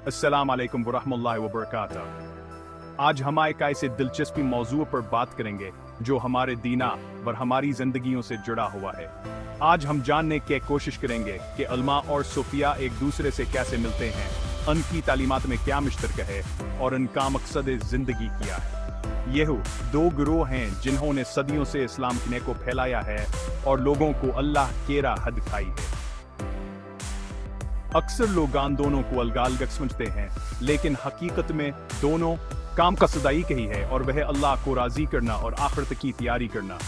अस्सलाम वालेकुम वरहमतुल्लाहि वबरकातुहू। आज हम एक ऐसे दिलचस्प मौजू पर बात करेंगे जो हमारे दीना और हमारी जिंदगियों से जुड़ा हुआ है। आज हम जानने की कोशिश करेंगे कि उलमा और सूफिया एक दूसरे से कैसे मिलते हैं, उनकी तालीमात में क्या मुश्तरक है और उनका मकसद जिंदगी क्या है। ये दो गिरोह हैं जिन्होंने सदियों से इस्लाम को फैलाया है और लोगों को अल्लाह की राह दिखाई है। अक्सर लोग इन दोनों को अलग-अलग समझते हैं, लेकिन हकीकत में दोनों काम का सदाई ही है और वह अल्लाह को राजी करना और आखिरत की तैयारी करना।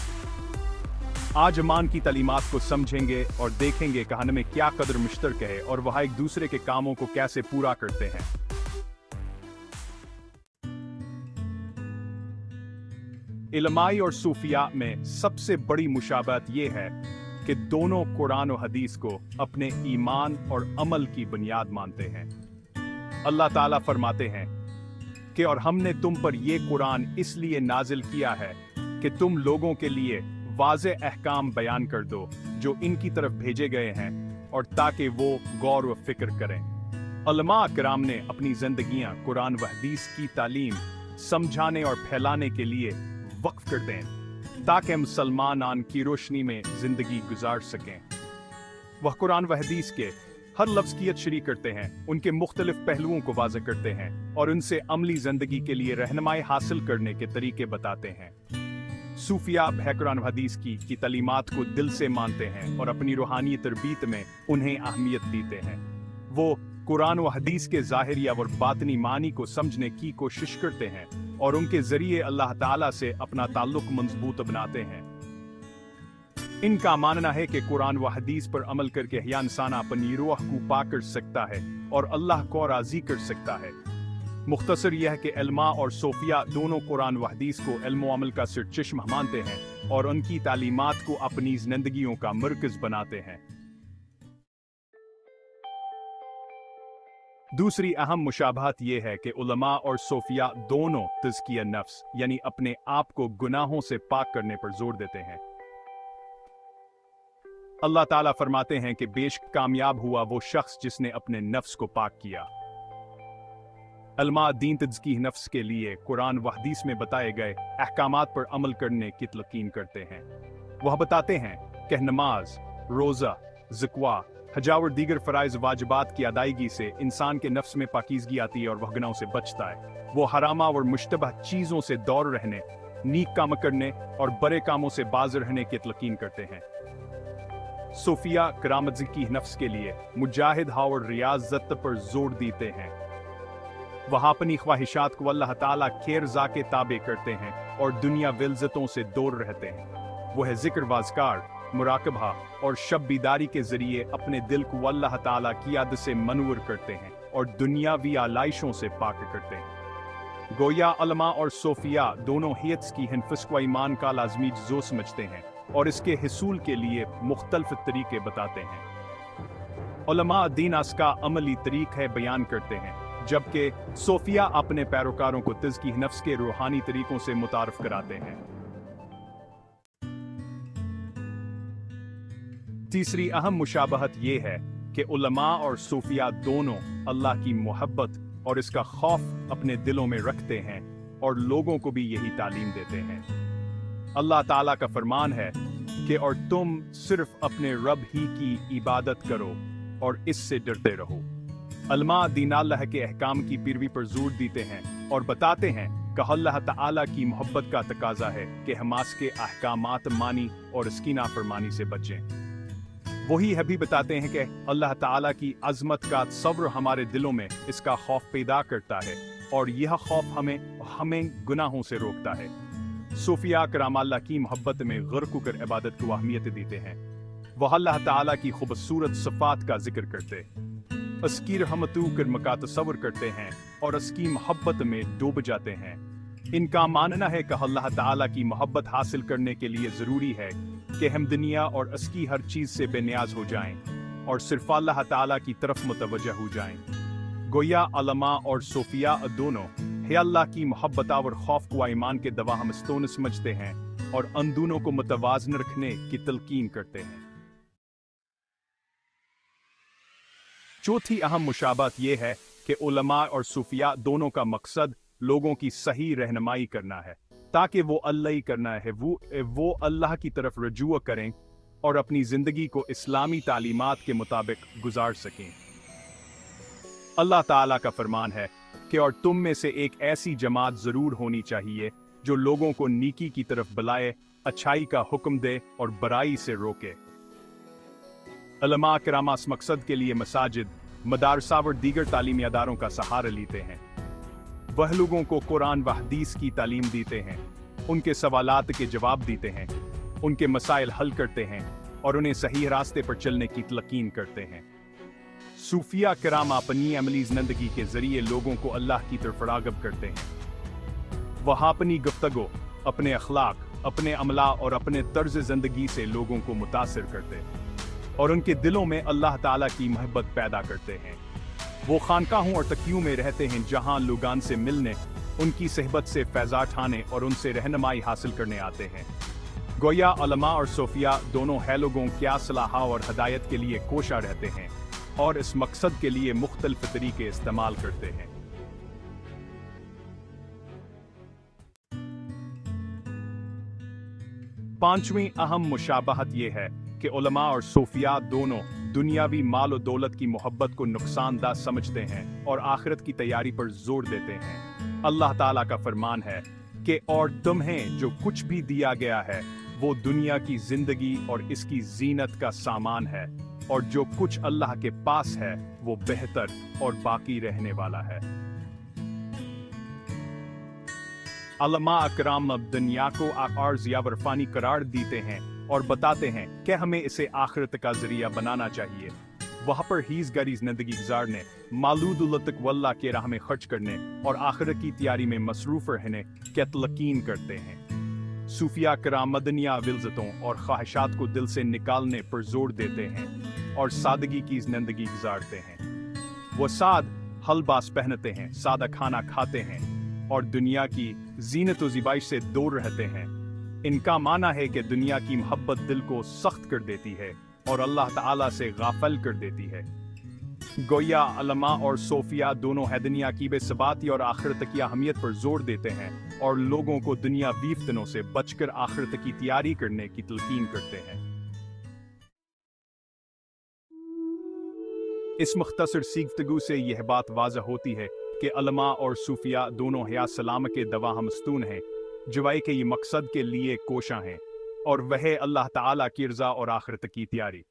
आज अमान की तालीमात को समझेंगे और देखेंगे कि हमें क्या कदर मुश्तरक है और वह एक दूसरे के कामों को कैसे पूरा करते हैं। इल्माई और सूफिया में सबसे बड़ी मुशाबहत यह है कि दोनों कुरान और हदीस को अपने ईमान और अमल की बुनियाद मानते हैं। अल्लाह ताला फरमाते हैं कि और हमने तुम पर यह कुरान इसलिए नाजिल किया है कि तुम लोगों के लिए वाज़े अहकाम बयान कर दो जो इनकी तरफ भेजे गए हैं और ताकि वो गौर व फिक्र करें। उलमा किराम ने अपनी जिंदगियां कुरान व हदीस की तालीम समझाने और फैलाने के लिए वक्फ कर दें ताकि मुसलमान की रोशनी में जिंदगी गुजार सकें। वह कुरान व हदीस के हर लफ्ज़ की तशरीह करते हैं, उनके मुख्तलिफ पहलुओं को वाज़ेह करते हैं और उनसे अमली जिंदगी के लिए रहनुमाई हासिल करने के तरीके बताते हैं। सूफिया कुरान व हदीस की तालीमात को दिल से मानते हैं और अपनी रूहानी तरबीत में उन्हें अहमियत देते हैं। वो कुरान व हदीस के ज़ाहिरिया और बातनी मानी को समझने की कोशिश करते हैं और उनके जरिए अल्लाह ताला से अपना ताल्लुक मजबूत बनाते हैं। इनका मानना है कि कुरान व हदीस पर अमल करके हया इंसान अपनी रूह को पा कर सकता है और अल्लाह को राजी कर सकता है। मुख्तसर यह कि इल्मा और सूफिया दोनों कुरान व हदीस को इल्म व अमल का सिरचश्मा मानते हैं और उनकी तालीमात को अपनी जिंदगियों का मरकज बनाते हैं। दूसरी अहम मुशाबहत यह है कि उलमा और सूफिया दोनों तज़किया नफ्स यानी अपने आप को गुनाहों से पाक करने पर जोर देते हैं। अल्लाह ताला फरमाते हैं कि बेशक कामयाब हुआ वो शख्स जिसने अपने नफ्स को पाक किया। उलमा दीन तज़किय नफ्स के लिए कुरान व हदीस में बताए गए अहकामात पर अमल करने की तलकीन करते हैं। वह बताते हैं कि नमाज, रोज़ा, ज़िक्वा, हज और दीगर फ़राइज़ वाजिबात की अदायगी से इंसान के नफ्स में पाकीज़गी आती है और वह गुनाहों से बचता है। वो हरामा और मुश्तबह चीज़ों से दूर रहने, नीक काम करने और बड़े कामों से बाज रहने की तलकीन करते हैं। सूफिया किराम तज़किय नफ्स के लिए मुजाहिद और रियाज़त पर जोर देते हैं। वह अपनी ख्वाहिशात को अल्लाह ताला के रज़ा के ताबे करते हैं और दुनिया विल्ज़तों से दूर रहते हैं। वह ज़िक्र वाज़कार, मुराकबा और शब बीदारी के जरिए अपने दिल को अल्लाह ताला की याद से मनवर करते हैं और दुनियावी आलाइशों से पाक करते हैं। गोया उलमा और सूफिया दोनों हियत्स की हिनफस को ईमान का लाजमी जो समझते हैं और इसके हिसूल के लिए मुख्तलिफ तरीके बताते हैं। उलमा दीन का अमली तरीक है बयान करते हैं, जबकि सूफिया अपने पैरोकारों को तज़किय नफ्स के रूहानी तरीकों से मुतारफ कराते हैं। तीसरी अहम मुशाबहत यह है कि उलमा और सूफिया दोनों अल्लाह की मोहब्बत और इसका खौफ अपने दिलों में रखते हैं और लोगों को भी यही तालीम देते हैं। अल्लाह ताला का फरमान है कि और तुम सिर्फ अपने रब ही की इबादत करो और इससे डरते रहो। उलमा दीन अल्लाह के अहकाम की पैरवी पर जोर देते हैं और बताते हैं कि अल्लाह ताला की मोहब्बत का तकाजा है कि हम उसके अहकामात मानी और इसकी नाफरमानी से बचें। वही है भी बताते हैं कि अल्लाह ताला की अजमत का सब्र हमारे दिलों में इसका खौफ पैदा करता है और यह खौफ हमें गुनाहों से रोकता है। सूफिया किराम अल्लाह की मोहब्बत में गर्क होकर इबादत को अहमियत देते हैं। वह अल्लाह ताला की खूबसूरत सिफात का जिक्र करते, उसकी रहमतों कर मका तसव्वुर करते हैं और उसकी मोहब्बत में डूब जाते हैं। इनका मानना है कि अल्लाह ताला की मोहब्बत हासिल करने के लिए ज़रूरी है कि हम दुनिया और उसकी हर चीज़ से बेनियाज हो जाएं और सिर्फ अल्लाह ताला की तरफ मुतवज्जह हो जाएं। गोया उलमा और सूफिया दोनों है अल्लाह की मोहब्बत और खौफ को ईमान के दवा हमस्तोन समझते हैं और उन दोनों को मुतवाज़न रखने की तलकीन करते हैं। चौथी अहम मुशाबहत यह है कि उलमा और सूफिया दोनों का मकसद लोगों की सही रहनुमाई करना है, ताकि वो अल्लाह ही करना है, वो अल्लाह की तरफ रजू करें और अपनी जिंदगी को इस्लामी तालीमात के मुताबिक गुजार सकें। अल्लाह ताला का फरमान है कि और तुम में से एक ऐसी जमात जरूर होनी चाहिए जो लोगों को नेकी की तरफ बुलाए, अच्छाई का हुक्म दे और बुराई से रोके। उलमा किराम इस मकसद के लिए मसाजिद, मदरसा व दीगर तालीमी अदारों का सहारा लेते हैं। वह लोगों को कुरान व हदीस की तालीम देते हैं, उनके सवालात के जवाब देते हैं, उनके मसाइल हल करते हैं और उन्हें सही रास्ते पर चलने की तलकीन करते हैं। सूफिया किराम अपनी अमली जिंदगी के जरिए लोगों को अल्लाह की तरफ राग़िब करते हैं। वह अपनी गुफ्तगू, अपने अखलाक, अपने अमला और अपने तर्ज जिंदगी से लोगों को मुतासिर करते हैं और उनके दिलों में अल्लाह ताला की मोहब्बत पैदा करते हैं। वो खानकाहों और तकियों में रहते हैं जहां लोगान से मिलने, उनकी सहबत से फैज़ा ठाने और उनसे रहनुमाई हासिल करने आते हैं। गोया उलमा और सूफिया दोनों है लोगों क्या सलाह और हदायत के लिए कोशा रहते हैं और इस मकसद के लिए मुख्तलिफ तरीके इस्तेमाल करते हैं। पांचवीं अहम मुशाबहत यह है कि उलमा और सूफिया दोनों दुनियावी माल और दौलत की मोहब्बत को नुकसानदा समझते हैं और आखिरत की तैयारी पर जोर देते हैं। अल्लाह ताला का फरमान है कि और तुम्हें जो कुछ भी दिया गया है वो दुनिया की जिंदगी और इसकी जीनत का सामान है, और जो कुछ अल्लाह के पास है वो बेहतर और बाकी रहने वाला है। उलमा अकराम अब दुनिया को आर्ज़ या वरफानी करार देते हैं और बताते हैं कि हमें इसे आखिरत का जरिया बनाना चाहिए। वहाँ पर हीज़ गरी जिंदगी गुजारने, मालूदुल्लतक वल्लाह के राह में खर्च करने और आखिरत की तैयारी में मसरूफ रहने की तलकीन करते हैं। सूफिया किराम मदनिया विलज़तों और ख्वाहिशात को दिल से निकालने पर जोर देते हैं और सादगी की जिंदगी गुजारते हैं। वो साद हलबास पहनते हैं, सादा खाना खाते हैं और दुनिया की जीनत व ज़िबाइश से दूर रहते हैं। इनका माना है कि दुनिया की मोहब्बत दिल को सख्त कर देती है और अल्लाह ताला से गाफिल कर देती है। गोया उलमा और सूफिया दोनों है दुनिया की बेसबाती और आखिरत की अहमियत पर जोर देते हैं और लोगों को दुनिया वीफ्तनों से बचकर आखिरत की तैयारी करने की तलकीन करते हैं। इस मुख्तसर सी गुफ्तगू से यह बात वाज़ह होती है कि उलमा और सूफिया दोनों हया सलाम के दवा हमस्तून हैं, जवाई के ये मकसद के लिए कोशा हैं, और वह अल्लाह ताला की रज़ा और आखिरत की तैयारी।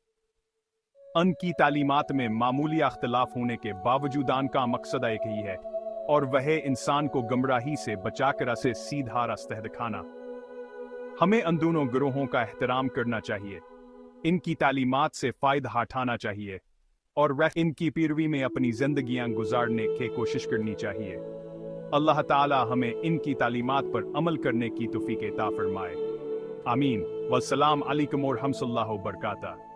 उनकी तालीमात में मामूली अख्तिलाफ होने के बावजूद उनका मकसद एक ही है, और वह इंसान को गुमराही से बचाकर उसे सीधा रास्ता दिखाना। हमें उन दोनों गिरोहों का एहतराम करना चाहिए, इनकी तालीमात से फ़ायदा उठाना चाहिए और वह इनकी पैरवी में अपनी जिंदगियां गुजारने की कोशिश करनी चाहिए। अल्लाह ताला हमें इनकी तालीमात पर अमल करने की तौफीक अता फरमाए। आमीन। वस्सलाम अलैकुम व रहमतुल्लाहि व बरकातहू।